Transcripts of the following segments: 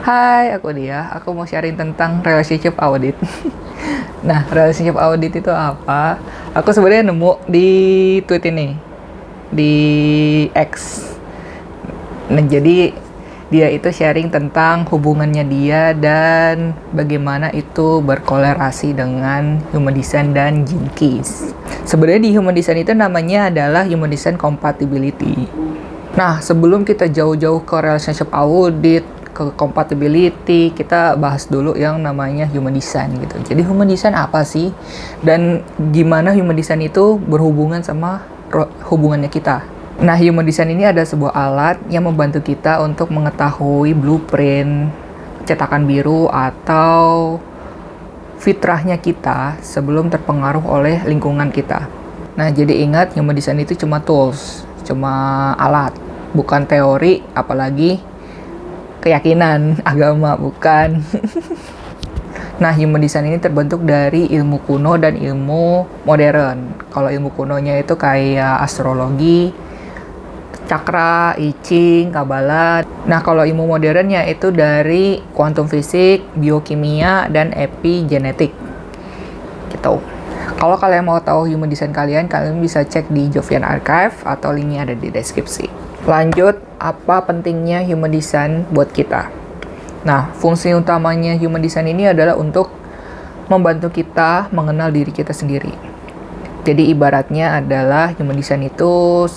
Hai, aku Dia. Aku mau sharing tentang relationship audit. Nah, relationship audit itu apa? Aku sebenarnya nemu di tweet ini, di X. Nah, jadi dia itu sharing tentang hubungannya dia dan bagaimana itu berkolerasi dengan human design dan Gene Keys. Sebenarnya di human design itu namanya adalah human design compatibility. Nah, sebelum kita jauh-jauh ke relationship audit, ke compatibility, kita bahas dulu yang namanya human design gitu. Jadi human design apa sih? Dan gimana human design itu berhubungan sama hubungannya kita? Nah, human design ini ada sebuah alat yang membantu kita untuk mengetahui blueprint, cetakan biru atau fitrahnya kita sebelum terpengaruh oleh lingkungan kita. Nah, jadi ingat human design itu cuma tools, cuma alat, bukan teori, apalagi keyakinan agama, bukan. Nah, human design ini terbentuk dari ilmu kuno dan ilmu modern. Kalau ilmu kunonya itu kayak astrologi, cakra, I Ching, Kabbalah. Nah, kalau ilmu modernnya itu dari quantum fisik, biokimia, dan epigenetik. Gitu. Kalau kalian mau tahu human design kalian bisa cek di Jovian Archive atau linknya ada di deskripsi. Lanjut, apa pentingnya human design buat kita? Nah, fungsi utamanya human design ini adalah untuk membantu kita mengenal diri kita sendiri. Jadi ibaratnya adalah human design itu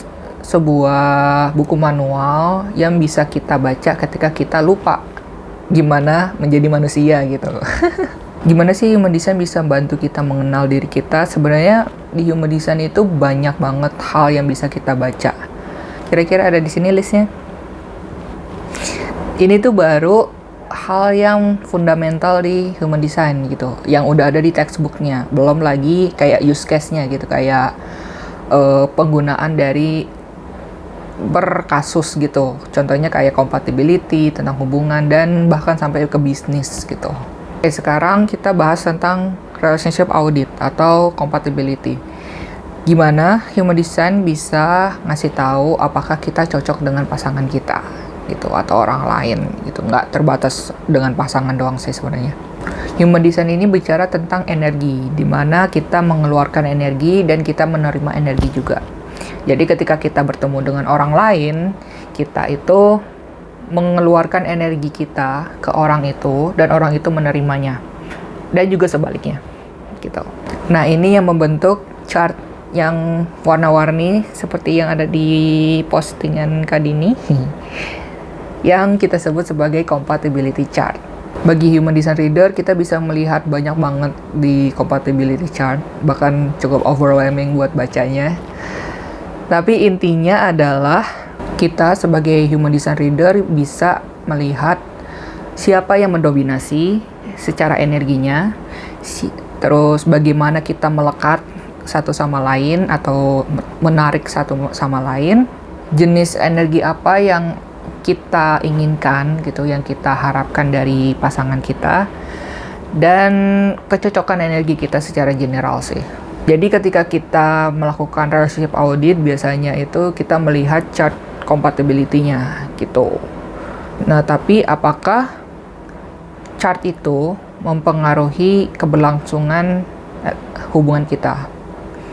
sebuah buku manual yang bisa kita baca ketika kita lupa gimana menjadi manusia gitu. Gimana sih human design bisa bantu kita mengenal diri kita? Sebenarnya di human design itu banyak banget hal yang bisa kita baca. Kira-kira ada di sini listnya. Ini tuh baru hal yang fundamental di human design gitu, yang udah ada di textbooknya. Belum lagi kayak use case-nya gitu, kayak penggunaan dari berkasus gitu. Contohnya kayak compatibility, tentang hubungan, dan bahkan sampai ke bisnis gitu. Oke, sekarang kita bahas tentang relationship audit atau compatibility. Gimana human design bisa ngasih tahu apakah kita cocok dengan pasangan kita gitu atau orang lain gitu. Nggak terbatas dengan pasangan doang sih sebenarnya. Human design ini bicara tentang energi, di mana kita mengeluarkan energi dan kita menerima energi juga. Jadi ketika kita bertemu dengan orang lain, kita itu mengeluarkan energi kita ke orang itu dan orang itu menerimanya. Dan juga sebaliknya. Gitu. Nah, ini yang membentuk chart yang warna-warni seperti yang ada di postingan Kak Dini yang kita sebut sebagai compatibility chart. Bagi human design reader, kita bisa melihat banyak banget di compatibility chart, bahkan cukup overwhelming buat bacanya. Tapi intinya adalah kita sebagai human design reader bisa melihat siapa yang mendominasi secara energinya, terus bagaimana kita melekat satu sama lain atau menarik satu sama lain, jenis energi apa yang kita inginkan gitu, yang kita harapkan dari pasangan kita, dan kecocokan energi kita secara general sih. Jadi ketika kita melakukan relationship audit, biasanya itu kita melihat chart compatibility-nya gitu. Nah, tapi apakah chart itu mempengaruhi keberlangsungan hubungan kita?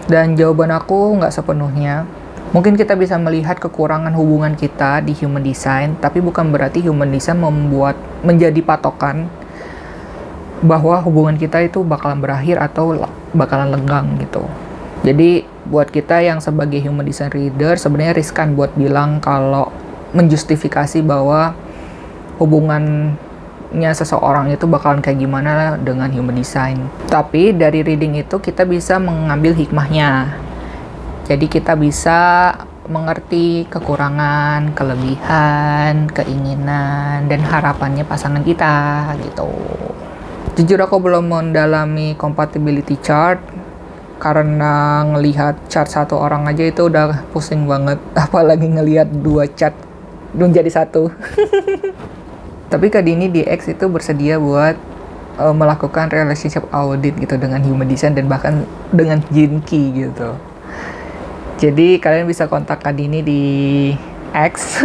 Dan jawaban aku nggak sepenuhnya. Mungkin kita bisa melihat kekurangan hubungan kita di human design, tapi bukan berarti human design menjadi patokan bahwa hubungan kita itu bakalan berakhir atau bakalan lenggang gitu. Jadi buat kita yang sebagai human design reader sebenarnya riskan buat bilang kalau menjustifikasi bahwa hubungannya seseorang itu bakalan kayak gimana dengan human design. Tapi dari reading itu kita bisa mengambil hikmahnya. Jadi kita bisa mengerti kekurangan, kelebihan, keinginan, dan harapannya pasangan kita gitu. Jujur aku belum mendalami compatibility chart karena ngelihat chart satu orang aja itu udah pusing banget, apalagi ngelihat dua chart menjadi satu. Tapi Kak Dini di X itu bersedia buat melakukan relationship audit gitu dengan human design dan bahkan dengan Gene Key gitu. Jadi kalian bisa kontak Kak Dini di X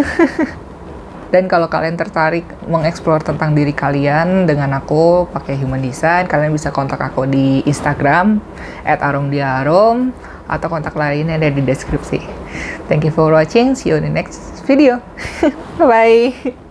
Dan kalau kalian tertarik mengeksplor tentang diri kalian dengan aku pakai human design, kalian bisa kontak aku di Instagram @aromdiarom atau kontak lainnya ada di deskripsi. Thank you for watching. See you in the next video. Bye bye.